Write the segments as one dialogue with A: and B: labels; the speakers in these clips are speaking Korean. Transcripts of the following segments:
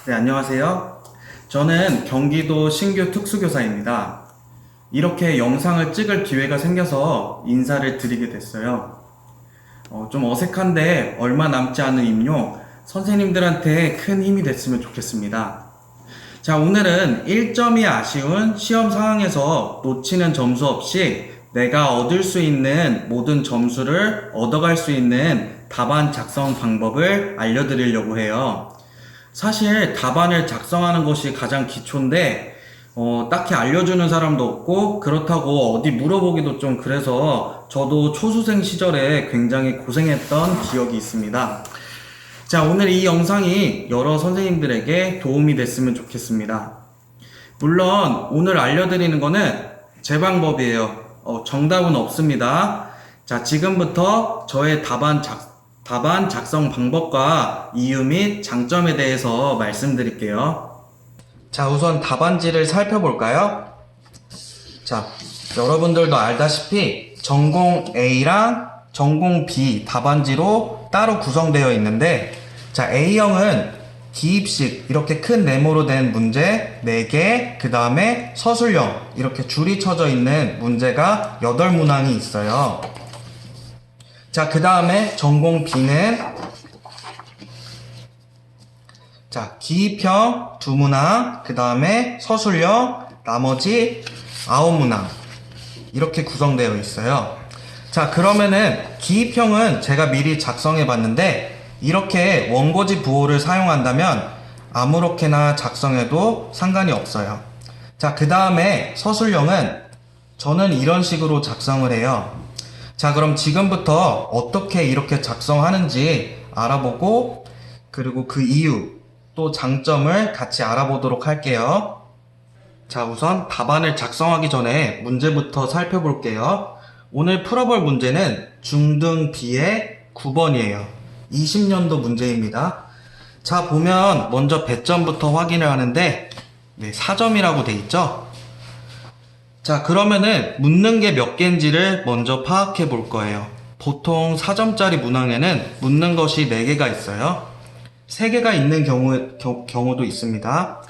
A: 네, 안녕하세요. 저는 경기도 신규 특수교사입니다. 이렇게 영상을 찍을 기회가 생겨서 인사를 드리게 됐어요. 좀 어색한데 얼마 남지 않은 임용, 선생님들한테 큰 힘이 됐으면 좋겠습니다. 자, 오늘은 1점이 아쉬운 시험 상황에서 놓치는 점수 없이 내가 얻을 수 있는 모든 점수를 얻어갈 수 있는 답안 작성 방법을 알려드리려고 해요. 사실 답안을 작성하는 것이 가장 기초인데 딱히 알려주는 사람도 없고 그렇다고 어디 물어보기도 좀 그래서 저도 초수생 시절에 굉장히 고생했던 기억이 있습니다. 자, 오늘 이 영상이 여러 선생님들에게 도움이 됐으면 좋겠습니다. 물론 오늘 알려드리는 거는 제 방법이에요. 정답은 없습니다. 자, 지금부터 저의 답안 작성 방법과 이유 및 장점에 대해서 말씀드릴게요. 자, 우선 답안지를 살펴볼까요? 자, 여러분들도 알다시피 전공 A랑 전공 B 답안지로 따로 구성되어 있는데, 자, A형은 기입식 이렇게 큰 네모로 된 문제 4개, 그 다음에 서술형 이렇게 줄이 쳐져 있는 문제가 8문항이 있어요. 자, 그 다음에 전공 B는 자, 기입형 2문항, 그 다음에 서술형 나머지 9문항 이렇게 구성되어 있어요. 자, 그러면은 기입형은 제가 미리 작성해 봤는데 이렇게 원고지 부호를 사용한다면 아무렇게나 작성해도 상관이 없어요. 자, 그 다음에 서술형은 저는 이런 식으로 작성을 해요. 자, 그럼 지금부터 어떻게 이렇게 작성하는지 알아보고 그리고 그 이유 또 장점을 같이 알아보도록 할게요. 자, 우선 답안을 작성하기 전에 문제부터 살펴볼게요. 오늘 풀어볼 문제는 중등 B의 9번이에요. 20년도 문제입니다. 자, 보면 먼저 배점부터 확인을 하는데 4점이라고 돼 있죠? 자, 그러면은 묻는 게 몇 개인지를 먼저 파악해 볼 거예요. 보통 4점짜리 문항에는 묻는 것이 4개가 있어요. 3개가 있는 경우도 있습니다.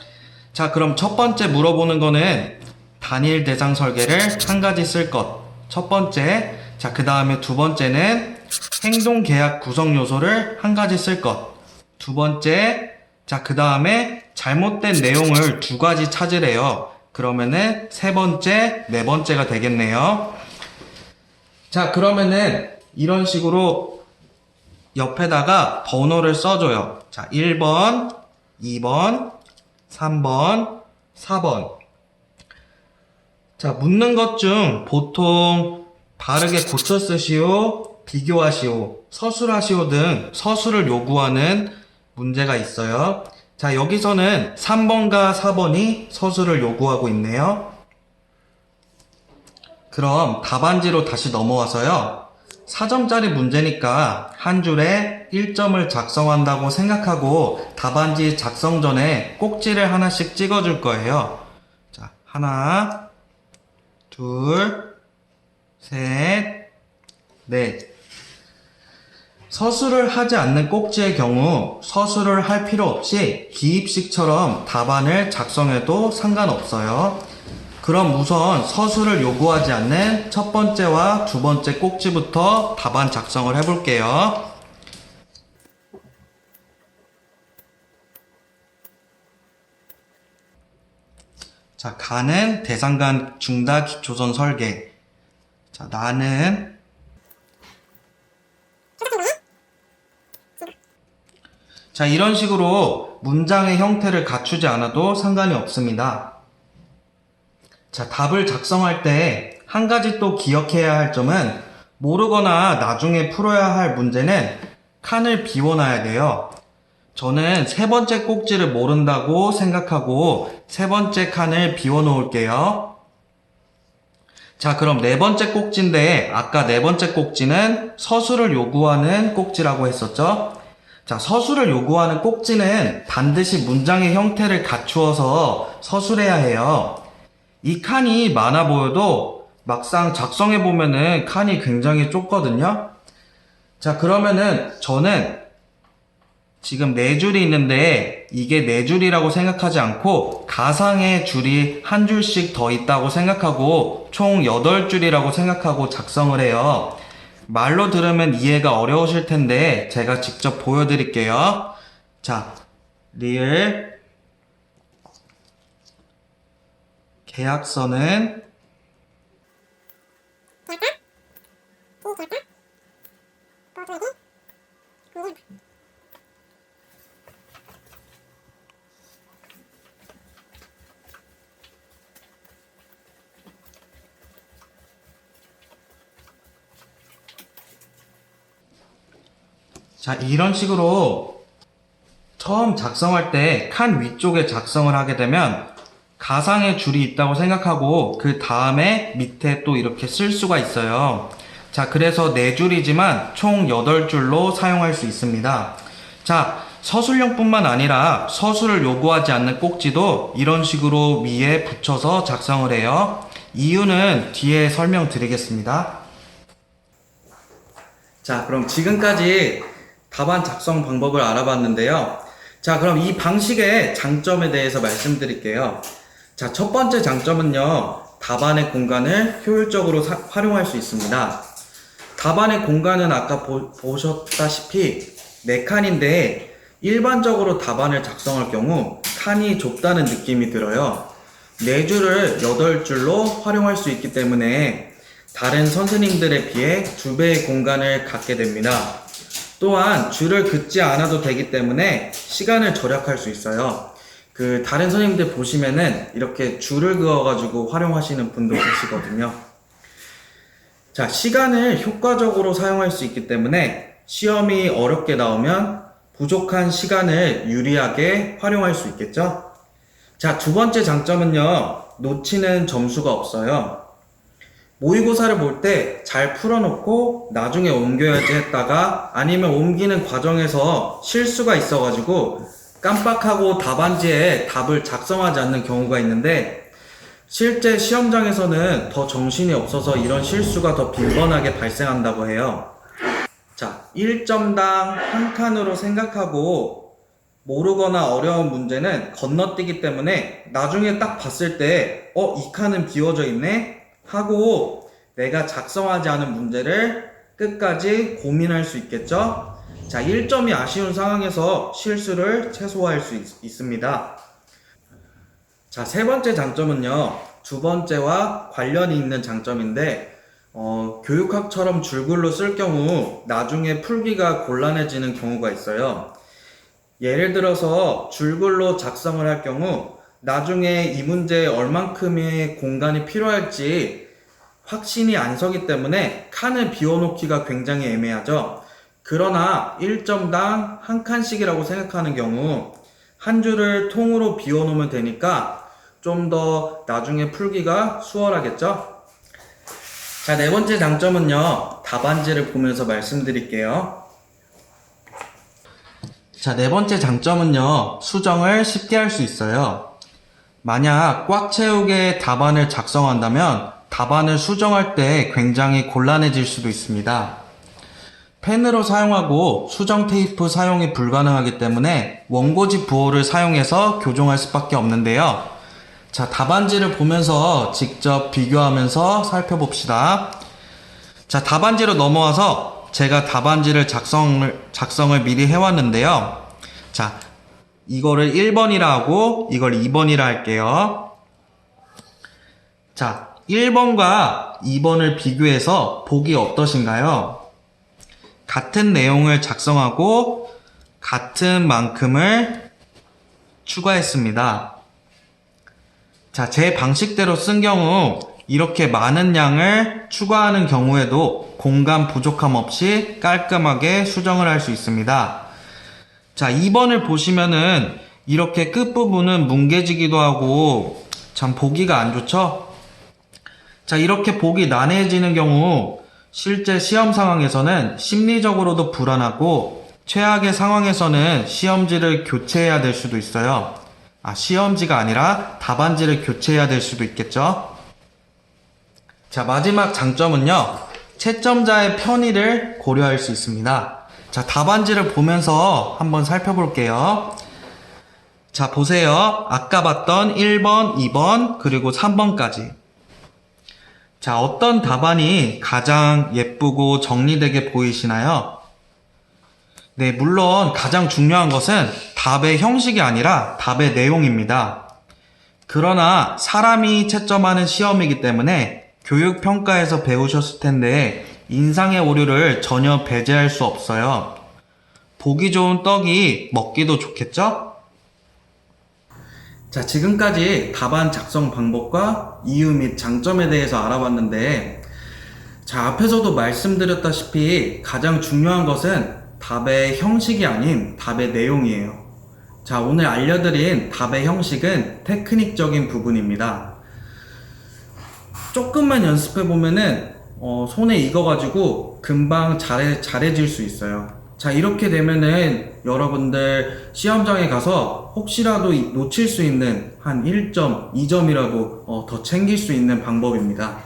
A: 자, 그럼 첫 번째 물어보는 거는 단일 대상 설계를 한 가지 쓸 것. 첫 번째. 자, 그 다음에 두 번째는 행동 계약 구성 요소를 한 가지 쓸 것. 두 번째. 자, 그 다음에 잘못된 내용을 2가지 찾으래요. 그러면은 세 번째, 네 번째가 되겠네요. 자, 그러면은 이런 식으로 옆에다가 번호를 써줘요. 자, 1번, 2번, 3번, 4번. 자, 묻는 것 중 보통 바르게 고쳐 쓰시오, 비교하시오, 서술하시오 등 서술을 요구하는 문제가 있어요. 자, 여기서는 3번과 4번이 서술을 요구하고 있네요. 그럼 답안지로 다시 넘어와서요. 4점짜리 문제니까 한 줄에 1점을 작성한다고 생각하고 답안지 작성 전에 꼭지를 하나씩 찍어줄 거예요. 자, 하나, 둘, 셋, 넷. 서술을 하지 않는 꼭지의 경우 서술을 할 필요 없이 기입식처럼 답안을 작성해도 상관없어요. 그럼 우선 서술을 요구하지 않는 첫 번째와 두 번째 꼭지부터 답안 작성을 해볼게요. 자, 가는 대상간 중다 기초선 설계. 자, 나는 자, 이런 식으로 문장의 형태를 갖추지 않아도 상관이 없습니다. 자, 답을 작성할 때 한 가지 또 기억해야 할 점은 모르거나 나중에 풀어야 할 문제는 칸을 비워놔야 돼요. 저는 세 번째 꼭지를 모른다고 생각하고 세 번째 칸을 비워놓을게요. 자, 그럼 네 번째 꼭지인데 아까 네 번째 꼭지는 서술을 요구하는 꼭지라고 했었죠? 자, 서술을 요구하는 꼭지는 반드시 문장의 형태를 갖추어서 서술해야 해요. 이 칸이 많아 보여도 막상 작성해보면은 칸이 굉장히 좁거든요. 자, 그러면은 저는 지금 네 줄이 있는데 이게 네 줄이라고 생각하지 않고 가상의 줄이 한 줄씩 더 있다고 생각하고 총 8줄이라고 생각하고 작성을 해요. 말로 들으면 이해가 어려우실 텐데 제가 직접 보여드릴게요. 자, 리을 계약서는 자, 이런 식으로 처음 작성할 때 칸 위쪽에 작성을 하게 되면 가상의 줄이 있다고 생각하고 그 다음에 밑에 또 이렇게 쓸 수가 있어요. 자, 그래서 4줄이지만 총 8줄로 사용할 수 있습니다. 자, 서술형뿐만 아니라 서술을 요구하지 않는 꼭지도 이런 식으로 위에 붙여서 작성을 해요. 이유는 뒤에 설명드리겠습니다. 자, 그럼 지금까지 답안 작성 방법을 알아봤는데요. 자, 그럼 이 방식의 장점에 대해서 말씀드릴게요. 자, 첫 번째 장점은요, 답안의 공간을 효율적으로 활용할 수 있습니다. 답안의 공간은 아까 보셨다시피 4칸인데 일반적으로 답안을 작성할 경우 칸이 좁다는 느낌이 들어요. 4줄을 8줄로 활용할 수 있기 때문에 다른 선생님들에 비해 2배의 공간을 갖게 됩니다. 또한 줄을 긋지 않아도 되기 때문에 시간을 절약할 수 있어요. 다른 선생님들 보시면은 이렇게 줄을 그어가지고 활용하시는 분도 계시거든요. 자, 시간을 효과적으로 사용할 수 있기 때문에 시험이 어렵게 나오면 부족한 시간을 유리하게 활용할 수 있겠죠? 자, 두 번째 장점은요, 놓치는 점수가 없어요. 모의고사를 볼 때 잘 풀어놓고 나중에 옮겨야지 했다가 아니면 옮기는 과정에서 실수가 있어가지고 깜빡하고 답안지에 답을 작성하지 않는 경우가 있는데 실제 시험장에서는 더 정신이 없어서 이런 실수가 더 빈번하게 발생한다고 해요. 자, 1점당 한 칸으로 생각하고 모르거나 어려운 문제는 건너뛰기 때문에 나중에 딱 봤을 때 이 칸은 비워져 있네? 하고 내가 작성하지 않은 문제를 끝까지 고민할 수 있겠죠? 자, 1점이 아쉬운 상황에서 실수를 최소화할 수 있습니다. 자, 세 번째 장점은요, 두 번째와 관련이 있는 장점인데 교육학처럼 줄글로 쓸 경우 나중에 풀기가 곤란해지는 경우가 있어요. 예를 들어서 줄글로 작성을 할 경우 나중에 이 문제에 얼만큼의 공간이 필요할지 확신이 안 서기 때문에 칸을 비워놓기가 굉장히 애매하죠. 그러나 1점당 한 칸씩이라고 생각하는 경우 한 줄을 통으로 비워놓으면 되니까 좀 더 나중에 풀기가 수월하겠죠. 자, 네 번째 장점은요, 답안지를 보면서 말씀드릴게요. 자, 네 번째 장점은요, 수정을 쉽게 할 수 있어요. 만약 꽉 채우게 답안을 작성한다면 답안을 수정할 때 굉장히 곤란해질 수도 있습니다. 펜으로 사용하고 수정 테이프 사용이 불가능하기 때문에 원고지 부호를 사용해서 교정할 수밖에 없는데요. 자, 답안지를 보면서 직접 비교하면서 살펴봅시다. 자, 답안지로 넘어와서 제가 답안지를 작성을 미리 해왔는데요. 자, 이거를 1번이라 하고 이걸 2번이라 할게요. 자, 1번과 2번을 비교해서 보기 어떠신가요? 같은 내용을 작성하고 같은 만큼을 추가했습니다. 자, 제 방식대로 쓴 경우 이렇게 많은 양을 추가하는 경우에도 공간 부족함 없이 깔끔하게 수정을 할 수 있습니다. 자, 2번을 보시면은 이렇게 끝부분은 뭉개지기도 하고 참 보기가 안 좋죠? 자, 이렇게 보기 난해해지는 경우 실제 시험 상황에서는 심리적으로도 불안하고 최악의 상황에서는 시험지를 교체해야 될 수도 있어요. 시험지가 아니라 답안지를 교체해야 될 수도 있겠죠? 자, 마지막 장점은요, 채점자의 편의를 고려할 수 있습니다. 자, 답안지를 보면서 한번 살펴볼게요. 자, 보세요. 아까 봤던 1번, 2번, 그리고 3번까지. 자, 어떤 답안이 가장 예쁘고 정리되게 보이시나요? 네, 물론 가장 중요한 것은 답의 형식이 아니라 답의 내용입니다. 그러나 사람이 채점하는 시험이기 때문에 교육평가에서 배우셨을 텐데 인상의 오류를 전혀 배제할 수 없어요. 보기 좋은 떡이 먹기도 좋겠죠? 자, 지금까지 답안 작성 방법과 이유 및 장점에 대해서 알아봤는데, 자, 앞에서도 말씀드렸다시피 가장 중요한 것은 답의 형식이 아닌 답의 내용이에요. 자, 오늘 알려드린 답의 형식은 테크닉적인 부분입니다. 조금만 연습해보면은 손에 익어가지고 금방 잘해질 수 있어요. 자, 이렇게 되면은 여러분들 시험장에 가서 혹시라도 놓칠 수 있는 한 1점, 2점이라도 더 챙길 수 있는 방법입니다.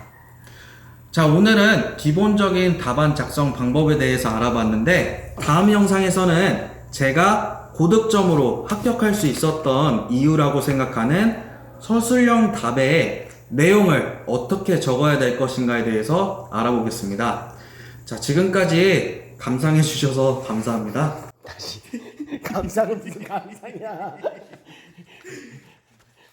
A: 자, 오늘은 기본적인 답안 작성 방법에 대해서 알아봤는데, 다음 영상에서는 제가 고득점으로 합격할 수 있었던 이유라고 생각하는 서술형 답의 내용을 어떻게 적어야 될 것인가에 대해서 알아보겠습니다. 자, 지금까지 감상해 주셔서 감사합니다.
B: 감상은 무슨 감상이야.